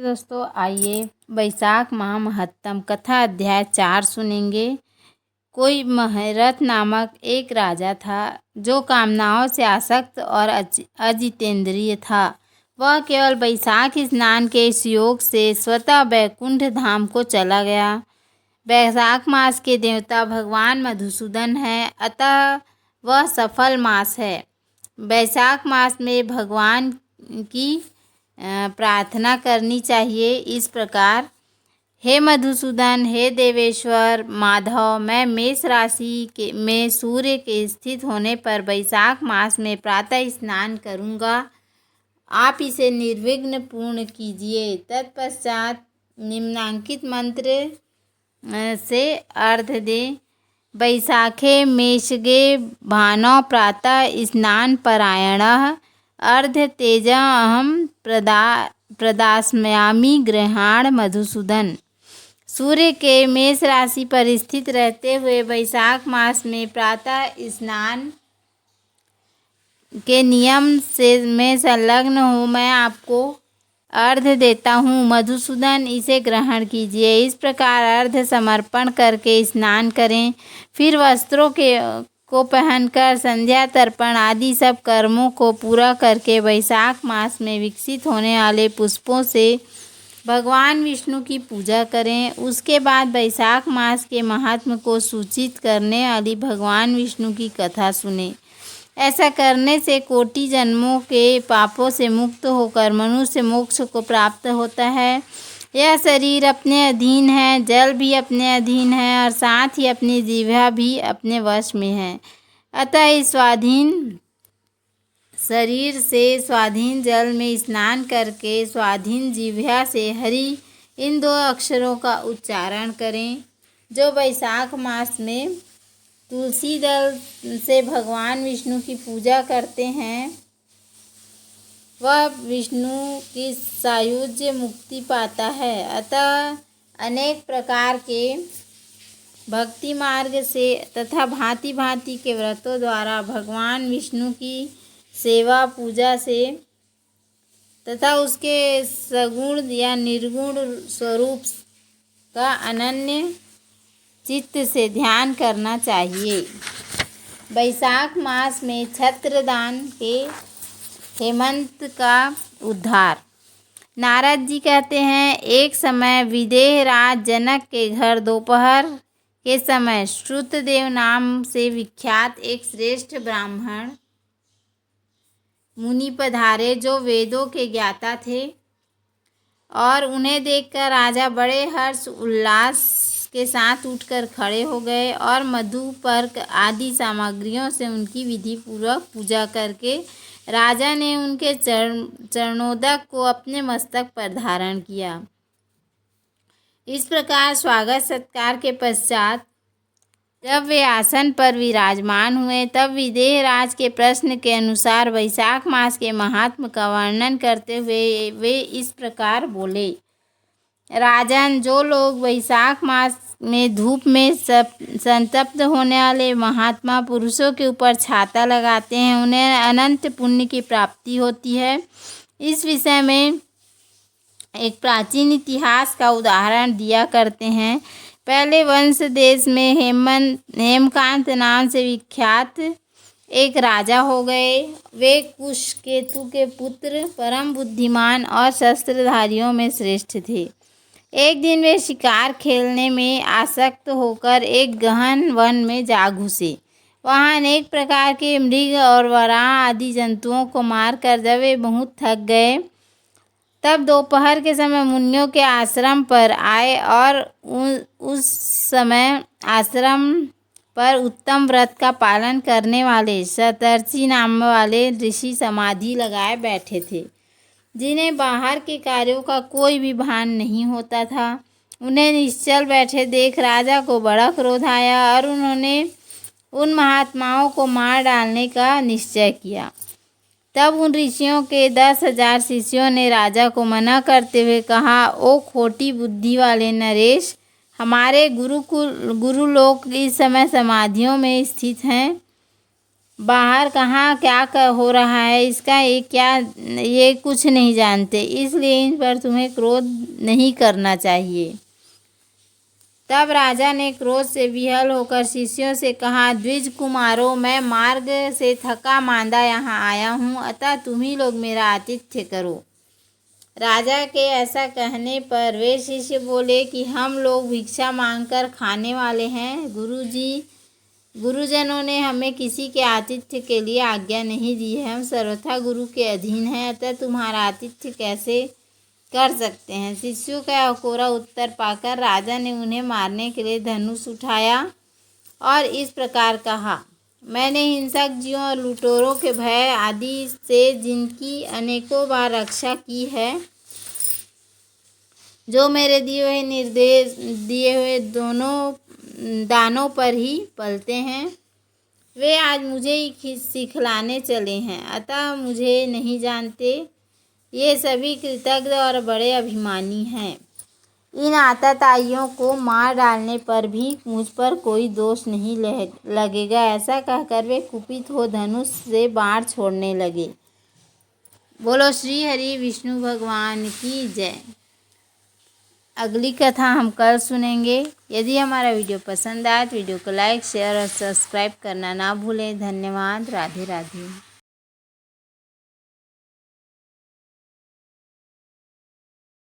दोस्तों, आइए बैसाख माह महत्तम कथा अध्याय 4 सुनेंगे। कोई महारथ नामक एक राजा था जो कामनाओं से आसक्त और अजितेंद्रिय था। वह केवल बैसाख स्नान के इस योग से स्वतः वैकुंठ धाम को चला गया। बैसाख मास के देवता भगवान मधुसूदन हैं, अतः वह सफल मास है। बैसाख मास में भगवान की प्रार्थना करनी चाहिए इस प्रकार। हे मधुसूदन, हे देवेश्वर माधव, मैं मेष राशि में सूर्य के स्थित होने पर बैसाख मास में प्रातः स्नान करूँगा। आप इसे निर्विघ्न पूर्ण कीजिए। तत्पश्चात निम्नांकित मंत्र से अर्घ दें। बैसाखे मेषगे भानौ प्रातः स्नान परायणः अर्ध तेजा अहम प्रदास्मयामि गृहाण मधुसूदन। सूर्य के मेष राशि पर स्थित रहते हुए बैसाख मास में प्रातः स्नान के नियम से मैं संलग्न हूँ। मैं आपको अर्घ देता हूँ। मधुसूदन, इसे ग्रहण कीजिए। इस प्रकार अर्घ समर्पण करके स्नान करें। फिर वस्त्रों को पहनकर संध्या तर्पण आदि सब कर्मों को पूरा करके बैसाख मास में विकसित होने वाले पुष्पों से भगवान विष्णु की पूजा करें। उसके बाद बैसाख मास के महात्म्य को सूचित करने वाली भगवान विष्णु की कथा सुने। ऐसा करने से कोटि जन्मों के पापों से मुक्त होकर मनुष्य मोक्ष को प्राप्त होता है। यह शरीर अपने अधीन है, जल भी अपने अधीन है और साथ ही अपनी जिह्वा भी अपने वश में है। अतः इस स्वाधीन शरीर से स्वाधीन जल में स्नान करके स्वाधीन जिह्वा से हरि इन 2 अक्षरों का उच्चारण करें। जो बैसाख मास में तुलसी दल से भगवान विष्णु की पूजा करते हैं, वह विष्णु की सायुज्य मुक्ति पाता है। अतः अनेक प्रकार के भक्ति मार्ग से तथा भांति भांति के व्रतों द्वारा भगवान विष्णु की सेवा पूजा से तथा उसके सगुण या निर्गुण स्वरूप का अनन्य चित्त से ध्यान करना चाहिए। बैसाख मास में छत्रदान के हेमंत का उद्धार। नारद जी कहते हैं, एक समय विदेह राज जनक के घर दोपहर के समय श्रुतदेव नाम से विख्यात एक श्रेष्ठ ब्राह्मण मुनि पधारे, जो वेदों के ज्ञाता थे। और उन्हें देखकर राजा बड़े हर्ष उल्लास के साथ उठकर खड़े हो गए और मधु पर्क आदि सामग्रियों से उनकी विधि पूर्वक पूजा करके राजा ने उनके चरणोदक को अपने मस्तक पर धारण किया। इस प्रकार स्वागत सत्कार के पश्चात जब वे आसन पर विराजमान हुए, तब विदेह राज के प्रश्न के अनुसार बैसाख मास के महात्म्य का वर्णन करते हुए वे इस प्रकार बोले। राजन, जो लोग बैसाख मास में धूप में संतप्त होने वाले महात्मा पुरुषों के ऊपर छाता लगाते हैं, उन्हें अनंत पुण्य की प्राप्ति होती है। इस विषय में एक प्राचीन इतिहास का उदाहरण दिया करते हैं। पहले वंश देश में हेमकांत नाम से विख्यात एक राजा हो गए। वे कुशकेतु के पुत्र, परम बुद्धिमान और शस्त्रधारियों में श्रेष्ठ थे। एक दिन वे शिकार खेलने में आसक्त होकर एक गहन वन में जा घुसे। वहाँ अनेक प्रकार के मृग और वराह आदि जंतुओं को मारकर जब वे बहुत थक गए, तब दोपहर के समय मुनियों के आश्रम पर आए और उस समय आश्रम पर उत्तम व्रत का पालन करने वाले शतर्षि नाम वाले ऋषि समाधि लगाए बैठे थे, जिन्हें बाहर के कार्यों का कोई भी भान नहीं होता था। उन्हें निश्चल बैठे देख राजा को बड़ा क्रोध आया और उन्होंने उन महात्माओं को मार डालने का निश्चय किया। तब उन ऋषियों के 10,000 शिष्यों ने राजा को मना करते हुए कहा, ओ खोटी बुद्धि वाले नरेश, हमारे गुरुलोक इस समय समाधियों में स्थित हैं। बाहर कहाँ क्या हो रहा है इसका ये कुछ नहीं जानते, इसलिए इन पर तुम्हें क्रोध नहीं करना चाहिए। तब राजा ने क्रोध से विहल होकर शिष्यों से कहा, द्विज कुमारों, मैं मार्ग से थका मांदा यहाँ आया हूँ, अतः तुम ही लोग मेरा आतिथ्य करो। राजा के ऐसा कहने पर वे शिष्य बोले कि हम लोग भिक्षा मांगकर खाने वाले हैं। गुरुजनों ने हमें किसी के आतिथ्य के लिए आज्ञा नहीं दी है। हम सर्वथा गुरु के अधीन हैं, अतः तुम्हारा आतिथ्य कैसे कर सकते हैं। शिष्यों का यह कोरा उत्तर पाकर राजा ने उन्हें मारने के लिए धनुष उठाया और इस प्रकार कहा, मैंने हिंसक जीवों और लुटेरों के भय आदि से जिनकी अनेकों बार रक्षा की है, जो मेरे दिए हुए दोनों दानों पर ही पलते हैं, वे आज मुझे ही सिखलाने चले हैं, अतः मुझे नहीं जानते। ये सभी कृतज्ञ और बड़े अभिमानी हैं। इन आतताइयों को मार डालने पर भी मुझ पर कोई दोष नहीं लगेगा। ऐसा कहकर वे कुपित हो धनुष से बाण छोड़ने लगे। बोलो श्री हरि विष्णु भगवान की जय। अगली कथा हम कल सुनेंगे। यदि हमारा वीडियो पसंद आए तो वीडियो को लाइक, शेयर और सब्सक्राइब करना ना भूलें। धन्यवाद। राधे राधे।